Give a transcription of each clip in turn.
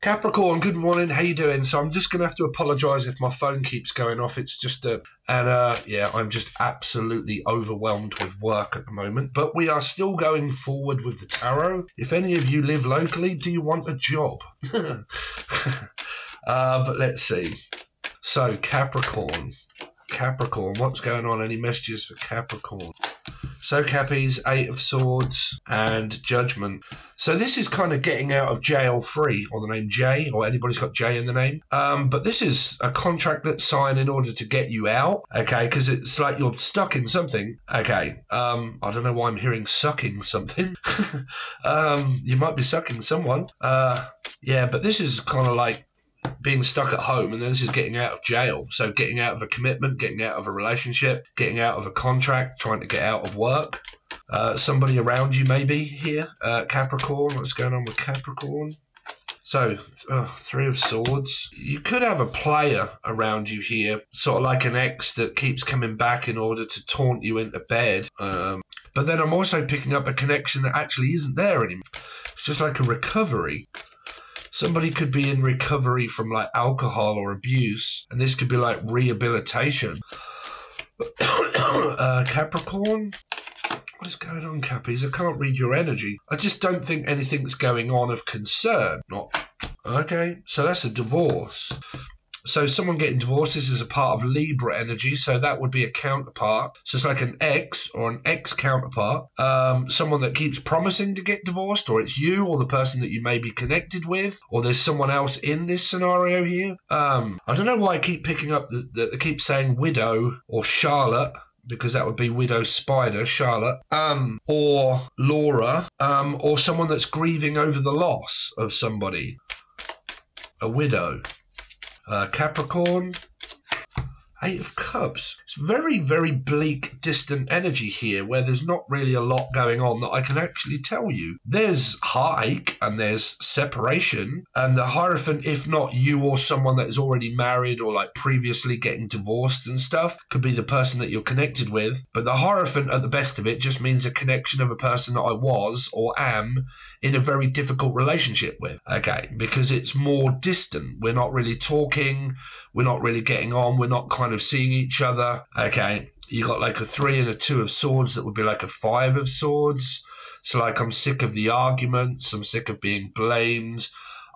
Capricorn, good morning. How you doing? So I'm just going to have to apologise if my phone keeps going off. It's just yeah, I'm just absolutely overwhelmed with work at the moment. But we are still going forward with the tarot. If any of you live locally, do you want a job? But let's see. So Capricorn, what's going on? Any messages for Capricorn? So Cappies, 8 of Swords and Judgment. So this is kind of getting out of jail free, or the name Jay, or anybody's got Jay in the name. But this is a contract that's signed in order to get you out, okay? Because it's like you're stuck in something, okay? I don't know why I'm hearing sucking something. You might be sucking someone. Yeah, but this is kind of like being stuck at home, and then this is getting out of jail. So getting out of a commitment, getting out of a relationship, getting out of a contract, trying to get out of work. Somebody around you maybe here. Capricorn, what's going on with Capricorn? So, 3 of Swords. You could have a player around you here, sort of like an ex that keeps coming back in order to taunt you into bed. But then I'm also picking up a connection that actually isn't there anymore. It's just like a recovery. Somebody could be in recovery from like alcohol or abuse, and this could be like rehabilitation. Capricorn, what is going on, Cappies? I can't read your energy. I just don't think anything's going on of concern. Not okay. So that's a divorce. So someone getting divorced, this is a part of Libra energy, so that would be a counterpart. So it's like an ex or an ex-counterpart, someone that keeps promising to get divorced, or it's you or the person that you may be connected with, or there's someone else in this scenario here. I don't know why I keep picking up, they keep saying widow or Charlotte, because that would be Widow Spider, Charlotte, or Laura, or someone that's grieving over the loss of somebody, a widow. Capricorn, 8 of Cups. It's very, very bleak, distant energy here where there's not really a lot going on that I can actually tell you. There's heartache and there's separation, and the Hierophant, if not you or someone that is already married or like previously getting divorced and stuff, could be the person that you're connected with. But the Hierophant, at the best of it, just means a connection of a person that I was or am in a very difficult relationship with, okay? Because it's more distant. We're not really talking. We're not really getting on. We're not kind of seeing each other. Okay, you got like a 3 and a 2 of Swords that would be like a 5 of Swords. So like I'm sick of the arguments. I'm sick of being blamed.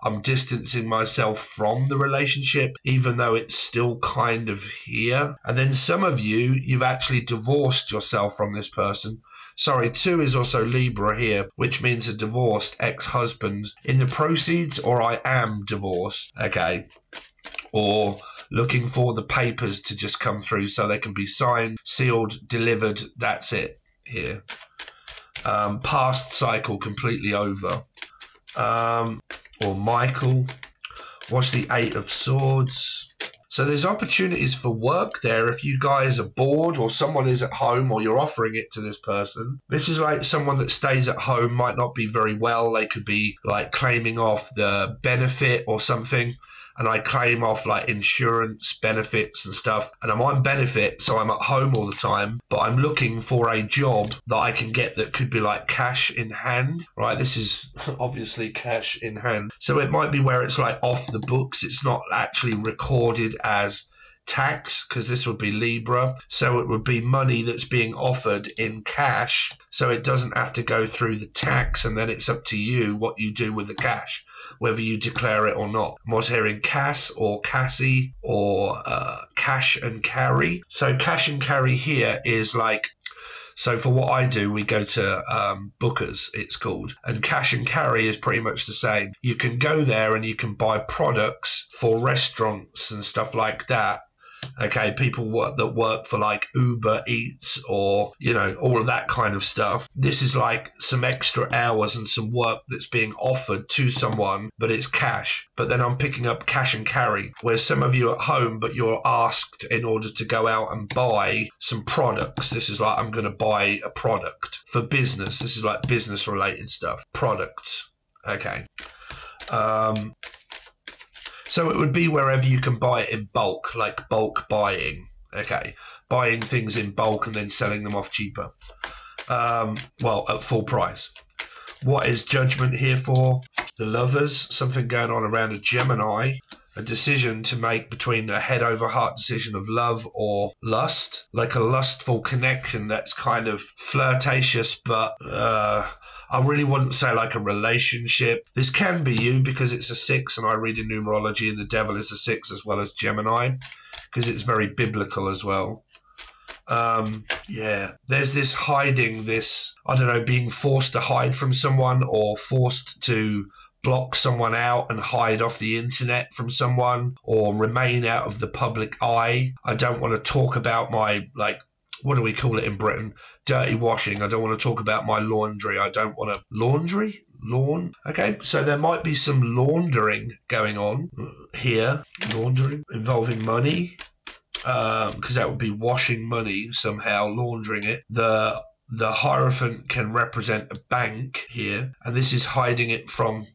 I'm distancing myself from the relationship, even though it's still kind of here. And then some of you, you've actually divorced yourself from this person. Sorry, 2 is also Libra here, which means a divorced ex-husband in the proceeds, or I am divorced, okay? Or looking for the papers to just come through so they can be signed, sealed, delivered. That's it here. Past cycle completely over. Or Michael. What's the 8 of Swords? So there's opportunities for work there if you guys are bored or someone is at home or you're offering it to this person. This is like someone that stays at home, might not be very well. They could be like claiming off the benefit or something. And I claim off like insurance benefits and stuff. And I'm on benefit, so I'm at home all the time. But I'm looking for a job that I can get that could be like cash in hand, right? This is obviously cash in hand. So it might be where it's like off the books. It's not actually recorded as tax, because this would be Libra. So it would be money that's being offered in cash. So it doesn't have to go through the tax, and then it's up to you what you do with the cash, whether you declare it or not. I was hearing Cass or Cassie or cash and carry. So cash and carry here is like, so for what I do, we go to Booker's, it's called. And cash and carry is pretty much the same. You can go there and you can buy products for restaurants and stuff like that. Okay, people that work for like Uber Eats or, you know, all of that kind of stuff. This is like some extra hours and some work that's being offered to someone, but it's cash. But then I'm picking up cash and carry, where some of you at home, but you're asked in order to go out and buy some products. This is like, I'm going to buy a product for business. This is like business related stuff. Products. Okay. So it would be wherever you can buy it in bulk, like bulk buying, okay? Buying things in bulk and then selling them off cheaper. Well, at full price. What is Judgment here for? The Lovers, something going on around a Gemini. A decision to make between a head over heart decision of love or lust, like a lustful connection that's kind of flirtatious, but I really wouldn't say like a relationship. This can be you because it's a 6 and I read in numerology and the devil is a 6 as well as Gemini because it's very biblical as well. Yeah, there's this hiding, this, I don't know, being forced to hide from someone or forced to block someone out and hide off the internet from someone or remain out of the public eye. I don't want to talk about my, like, what do we call it in Britain? Dirty washing. I don't want to talk about my laundry. I don't want to... Laundry? Lawn? Okay, so there might be some laundering going on here. Laundering involving money. Because that would be washing money somehow, laundering it. The Hierophant can represent a bank here, and this is hiding it from...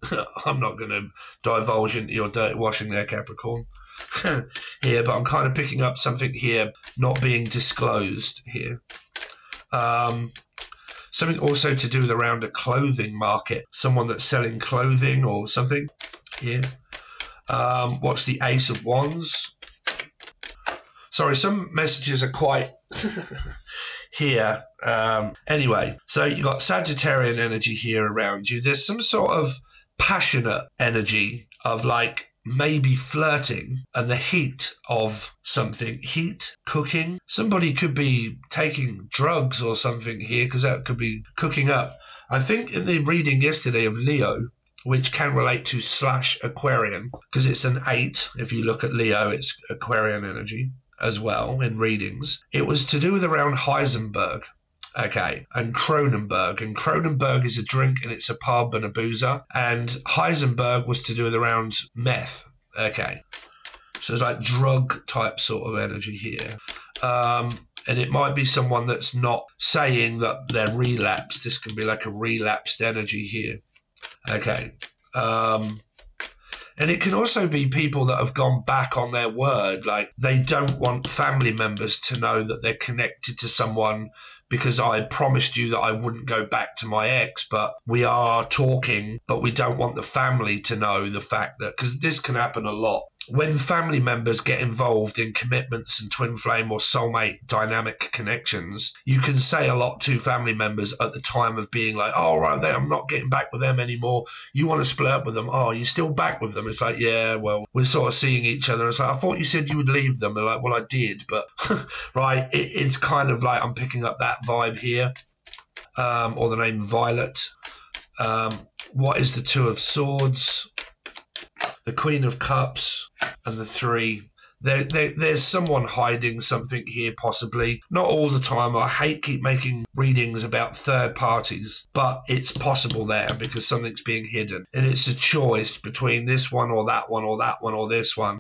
I'm not going to divulge into your dirty washing there, Capricorn, here, but I'm kind of picking up something here not being disclosed here. Something also to do with around a clothing market, someone that's selling clothing or something here. What's the Ace of Wands? Sorry, some messages are quite... here. Anyway, so you got Sagittarian energy here around you. There's some sort of passionate energy of like maybe flirting and the heat of something. Heat, cooking. Somebody could be taking drugs or something here because that could be cooking up. I think in the reading yesterday of Leo, which can relate to / Aquarian, because it's an 8. If you look at Leo, it's Aquarian energy as well in readings. It was to do with around Heisenberg, okay, and Cronenberg. And Cronenberg is a drink and it's a pub and a boozer. And Heisenberg was to do with around meth, okay. So it's like drug type sort of energy here. And it might be someone that's not saying that they're relapsed. This can be like a relapsed energy here, okay. And it can also be people that have gone back on their word. Like they don't want family members to know that they're connected to someone because I promised you that I wouldn't go back to my ex, but we are talking, but we don't want the family to know the fact that, because this can happen a lot. When family members get involved in commitments and twin flame or soulmate dynamic connections, you can say a lot to family members at the time of being like, oh, right, then I'm not getting back with them anymore. You want to split up with them. Oh, you're still back with them. It's like, yeah, well, we're sort of seeing each other. It's like, I thought you said you would leave them. They're like, well, I did. But, right, it's kind of like I'm picking up that vibe here. Or the name Violet. What is the 2 of Swords? The Queen of Cups and the 3. There's someone hiding something here, possibly. Not all the time. I hate keep making readings about third parties, but it's possible there because something's being hidden. And it's a choice between this one or that one or that one or this one.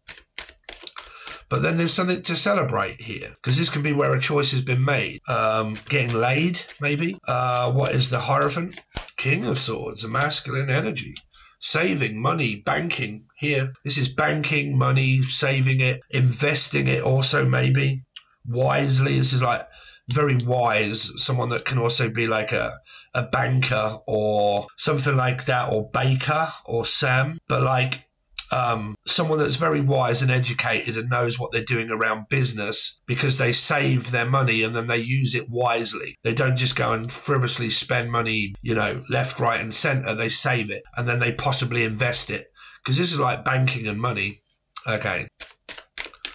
But then there's something to celebrate here because this can be where a choice has been made. Getting laid, maybe. What is the Hierophant? King of Swords, a masculine energy. Saving money, banking here. This is banking, money, saving it, investing it also maybe wisely. This is like very wise. Someone that can also be like a banker or something like that, or baker or Sam, but like someone that's very wise and educated and knows what they're doing around business because they save their money and then they use it wisely. They don't just go and frivolously spend money, you know, left, right and centre. They save it and then they possibly invest it because this is like banking and money. Okay,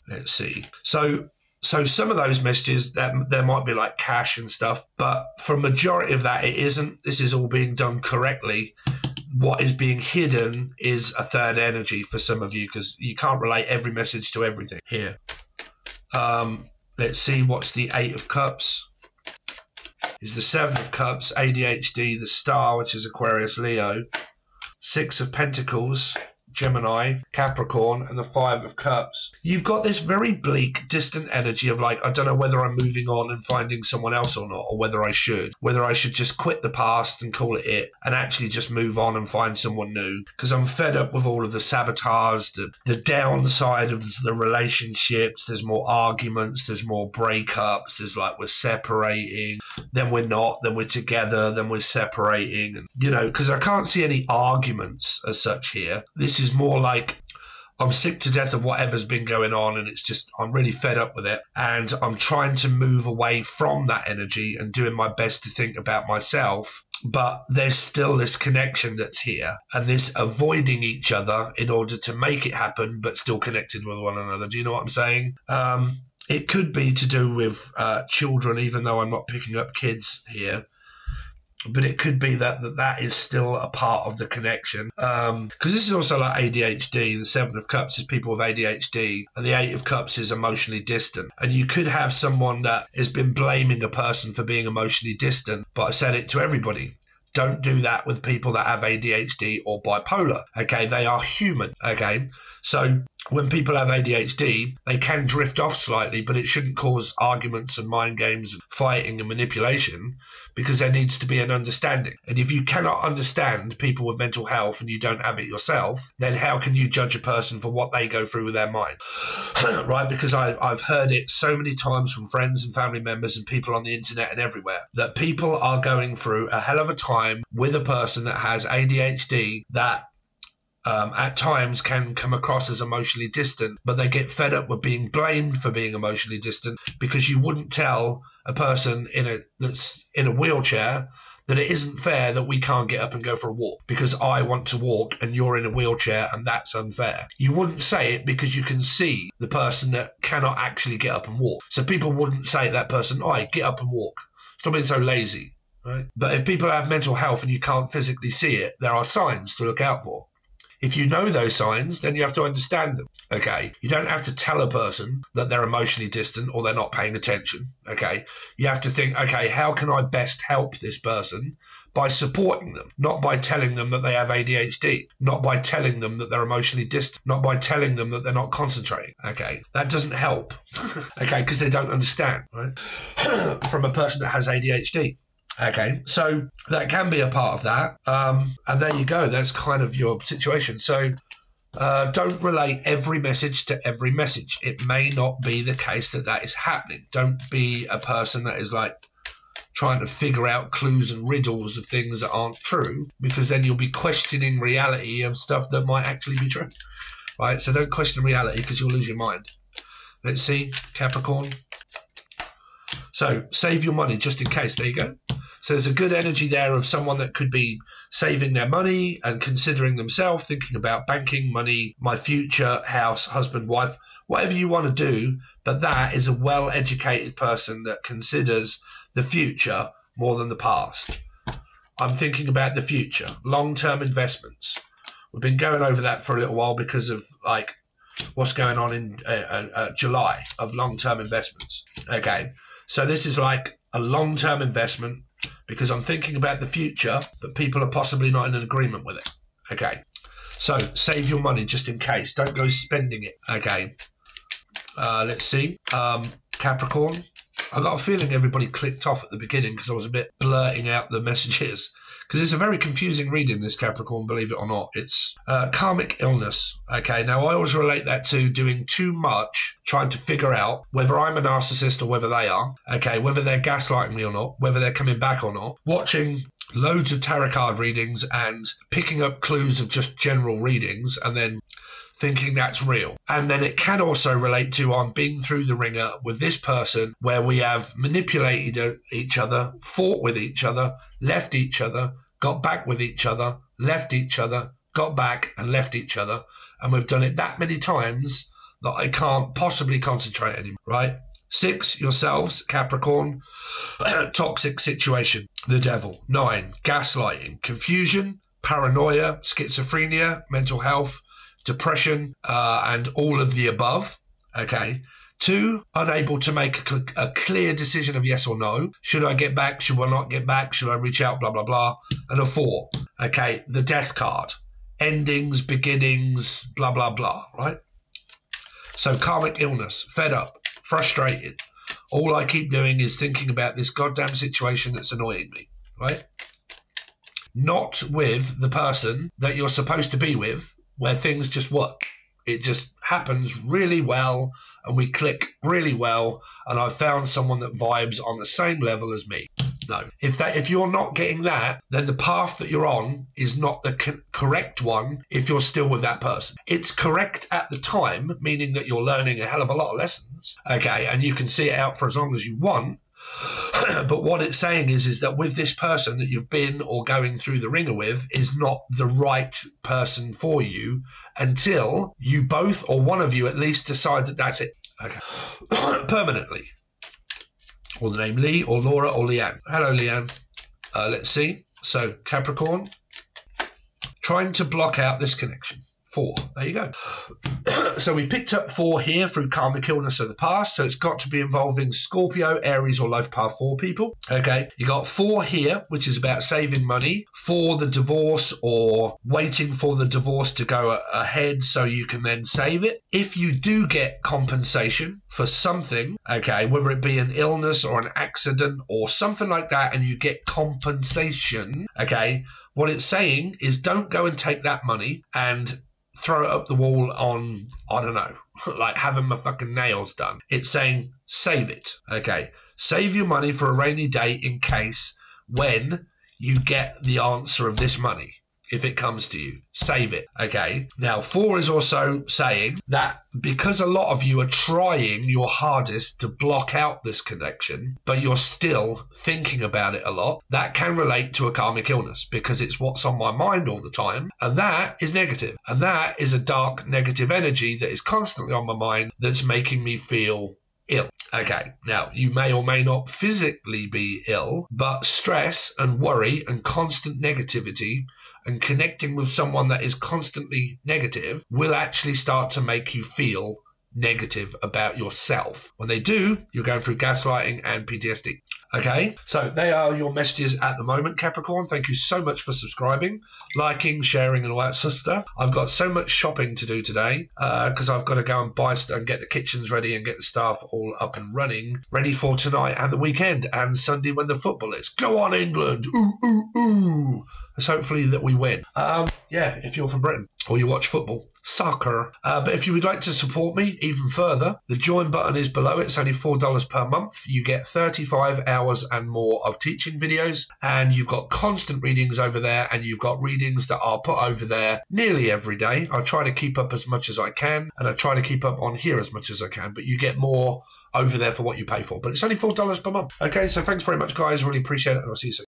let's see. So some of those messages, that there might be like cash and stuff, but for a majority of that, it isn't. This is all being done correctly. What is being hidden is a third energy for some of you because you can't relate every message to everything here. Let's see, what's the 8 of Cups? Is the 7 of Cups, ADHD, the Star, which is Aquarius, Leo. 6 of Pentacles, Gemini, Capricorn, and the Five of Cups. You've got this very bleak, distant energy of like, I don't know whether I'm moving on and finding someone else or not, or whether I should just quit the past and call it and actually just move on and find someone new, because I'm fed up with all of the sabotage, the downside of the relationships. There's more arguments, there's more breakups, there's like we're separating, then we're not, then we're together, then we're separating, and, you know, because I can't see any arguments as such here. This is more like I'm sick to death of whatever's been going on, and it's just I'm really fed up with it, and I'm trying to move away from that energy and doing my best to think about myself. But there's still this connection that's here, and this avoiding each other in order to make it happen, but still connected with one another. Do you know what I'm saying? It could be to do with children, even though I'm not picking up kids here. But it could be that is still a part of the connection. Because this is also like ADHD. The Seven of Cups is people with ADHD. And the Eight of Cups is emotionally distant. And you could have someone that has been blaming a person for being emotionally distant. But I said it to everybody. Don't do that with people that have ADHD or bipolar. Okay, they are human. Okay, so when people have ADHD, they can drift off slightly, but it shouldn't cause arguments and mind games and fighting and manipulation, because there needs to be an understanding. And if you cannot understand people with mental health and you don't have it yourself, then how can you judge a person for what they go through with their mind? Right? Because I've heard it so many times from friends and family members and people on the internet and everywhere, that people are going through a hell of a time with a person that has ADHD that at times can come across as emotionally distant, but they get fed up with being blamed for being emotionally distant, because you wouldn't tell a person that's in a wheelchair that it isn't fair that we can't get up and go for a walk because I want to walk and you're in a wheelchair, and that's unfair. You wouldn't say it because you can see the person that cannot actually get up and walk. So people wouldn't say to that person, "Oi, get up and walk. Stop being so lazy." Right? But if people have mental health and you can't physically see it, there are signs to look out for. If you know those signs, then you have to understand them, okay? You don't have to tell a person that they're emotionally distant or they're not paying attention, okay? You have to think, okay, how can I best help this person? By supporting them, not by telling them that they have ADHD, not by telling them that they're emotionally distant, not by telling them that they're not concentrating, okay? That doesn't help, okay, because they don't understand, right? From a person that has ADHD. Okay, so that can be a part of that. And there you go. That's kind of your situation. So don't relate every message to every message. It may not be the case that is happening. Don't be a person that is like trying to figure out clues and riddles of things that aren't true, because then you'll be questioning reality of stuff that might actually be true. Right, so don't question reality because you'll lose your mind. Let's see, Capricorn. So save your money just in case. There you go. So there's a good energy there of someone that could be saving their money and considering themselves, thinking about banking, money, my future, house, husband, wife, whatever you want to do. But that is a well-educated person that considers the future more than the past. I'm thinking about the future, long-term investments. We've been going over that for a little while because of like what's going on in July of long-term investments. Okay, so this is like a long-term investment, because I'm thinking about the future, but people are possibly not in an agreement with it. Okay, so save your money just in case. Don't go spending it. Okay, let's see. Capricorn. I got a feeling everybody clicked off at the beginning because I was a bit blurting out the messages. Because it's a very confusing reading, this Capricorn, believe it or not. It's karmic illness. Okay, now I always relate that to doing too much, trying to figure out whether I'm a narcissist or whether they are. Okay, whether they're gaslighting me or not, whether they're coming back or not. Watching loads of tarot card readings and picking up clues of just general readings and then thinking that's real. And then it can also relate to I'm being through the ringer with this person where we have manipulated each other, fought with each other, left each other, got back with each other, left each other, got back and left each other. And we've done it that many times that I can't possibly concentrate anymore, right? 6, yourselves, Capricorn. Toxic situation, the devil. 9, gaslighting, confusion, paranoia, schizophrenia, mental health, depression, and all of the above. Okay. 2, unable to make a clear decision of yes or no. Should I get back? Should I not get back? Should I reach out? Blah, blah, blah. And a 4, okay, the death card. endings, beginnings, blah, blah, blah, right? So karmic illness, fed up, frustrated. All I keep doing is thinking about this goddamn situation that's annoying me, right? Not with the person that you're supposed to be with, where things just work. It just happens really well, and we click really well, and I've found someone that vibes on the same level as me. No. If you're not getting that, then the path that you're on is not the correct one if you're still with that person. It's correct at the time, meaning that you're learning a hell of a lot of lessons, okay, and you can see it out for as long as you want. But what it's saying is that with this person that you've been or going through the ringer with is not the right person for you until you both or one of you at least decide that that's it. Okay. Permanently. Or the name Lee or Laura or Leanne. Hello, Leanne. Let's see. So, Capricorn. Trying to block out this connection. 4. There you go. So we picked up 4 here through karmic illness of the past. So it's got to be involving Scorpio, Aries, or life path 4 people. Okay. You got 4 here, which is about saving money for the divorce or waiting for the divorce to go ahead so you can then save it. If you do get compensation for something, okay, whether it be an illness or an accident or something like that, and you get compensation, okay, what it's saying is don't go and take that money and throw it up the wall on, I don't know, like having my fucking nails done. It's saying save it, okay? Save your money for a rainy day in case when you get the answer of this money. If it comes to you, save it, okay? Now, 4 is also saying that because a lot of you are trying your hardest to block out this connection, but you're still thinking about it a lot, that can relate to a karmic illness because it's what's on my mind all the time, and that is negative. And that is a dark, negative energy that is constantly on my mind that's making me feel ill. Okay, now you may or may not physically be ill, but stress and worry and constant negativity and connecting with someone that is constantly negative will actually start to make you feel negative about yourself. When they do, you're going through gaslighting and PTSD. Okay, so they are your messages at the moment, Capricorn. Thank you so much for subscribing, liking, sharing, and all that sort of stuff. I've got so much shopping to do today because I've got to go and buy and get the kitchens ready and get the staff all up and running, ready for tonight and the weekend and Sunday when the football is. Go on, England! Ooh, ooh, ooh! It's hopefully that we win. Yeah, if you're from Britain or you watch football, soccer. But if you would like to support me even further, the join button is below. It's only $4 per month. You get 35 hours and more of teaching videos, and you've got constant readings over there, and you've got readings that are put over there nearly every day. I try to keep up as much as I can, and I try to keep up on here as much as I can, but you get more over there for what you pay for. But it's only $4 per month. Okay, so thanks very much, guys. Really appreciate it, and I'll see you soon.